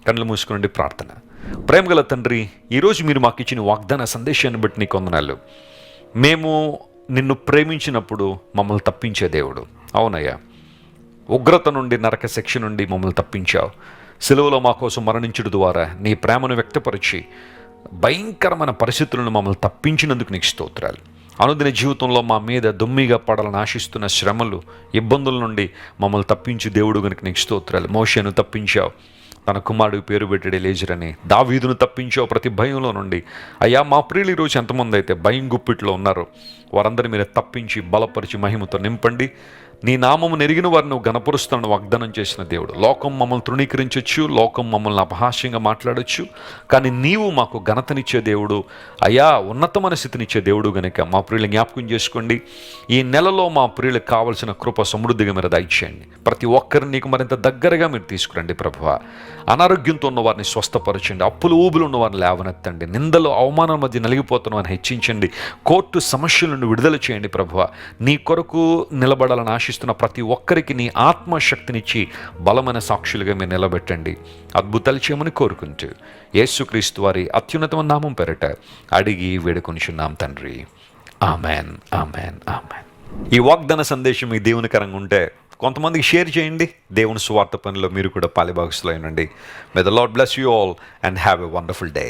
కళ్ళు మూసుకునండి. ప్రార్థన. ప్రేమగల తండ్రి, ఈరోజు మీరు మాకు ఇచ్చిన వాగ్దాన సందేశాన్ని బట్టి నీకు వందనాలు. మేము నిన్ను ప్రేమించినప్పుడు మమ్మల్ని తప్పించే దేవుడు. అవునయ్యా, ఉగ్రత నుండి, నరక శిక్ష నుండి మమ్మల్ని తప్పించావు. సిలువలో మా కోసం మరణించడం ద్వారా నీ ప్రేమను వ్యక్తపరిచి భయంకరమైన పరిస్థితులను మమ్మల్ని తప్పించినందుకు నీకు స్తోత్రాలు. అనుదిన జీవితంలో మా మీద దొమ్మిగా పడాలని ఆశిస్తున్న శ్రమలు, ఇబ్బందుల నుండి మమ్మల్ని తప్పించి దేవుడు గనుక నీకు స్తోత్రాలు. మోషేను తప్పించావు, తన కుమారుడికి పేరు పెట్టాడు ఎలీజర్ అని. దావీదును తప్పించావు ప్రతి భయంలో నుండి. అయ్యా, మా ప్రియులు ఈరోజు ఎంతమంది అయితే భయం గుప్పిట్లో ఉన్నారో వారందరినీ మీరు తప్పించి బలపరిచి మహిమతో నింపండి. నీ నామము నెరిగిన వారిని నువ్వు గణపరుస్తానని వాగ్దానం చేసిన దేవుడు. లోకం మమ్మల్ని తృణీకరించవచ్చు, లోకం మమ్మల్ని అపహాస్యంగా మాట్లాడచ్చు, కానీ నీవు మాకు ఘనతనిచ్చే దేవుడు అయ్యా, ఉన్నతమైన స్థితినిచ్చే దేవుడు గనుక మా ప్రియులు జ్ఞాపకం చేసుకోండి. ఈ నెలలో మా ప్రియులకు కావలసిన కృప సమృద్ధిగా మీరు దయచేయండి. ప్రతి ఒక్కరిని నీకు మరింత దగ్గరగా మీరు తీసుకురండి ప్రభువా. అనారోగ్యంతో ఉన్న వారిని స్వస్థపరచండి. అప్పులు ఊబులు ఉన్న వారిని లేవనెత్తండి. నిందలు అవమానం మధ్య నలిగిపోతున్న వారిని హెచ్చించండి. కోర్టు సమస్యల నుండి విడుదల చేయండి ప్రభువా. నీ కొరకు నిలబడాలని ఆశిస్తున్న ప్రతి ఒక్కరికి నీ ఆత్మశక్తినిచ్చి బలమైన సాక్షులుగా మీరు నిలబెట్టండి. అద్భుతాలు చేయమని కోరుకుంటూ యేసుక్రీస్తు వారి అత్యున్నతమైన నామం పేరిట అడిగి వేడుకొనిచున్నాం తండ్రి. Amen, amen, amen. ఈ వాగ్దాన సందేశం మీ దేవునికరంగా ఉంటే కొంతమందికి షేర్ చేయండి. దేవుని సువార్త పనిలో మీరు కూడా పాలిభాగస్తులైనండి. May the lord bless you all and have a wonderful day.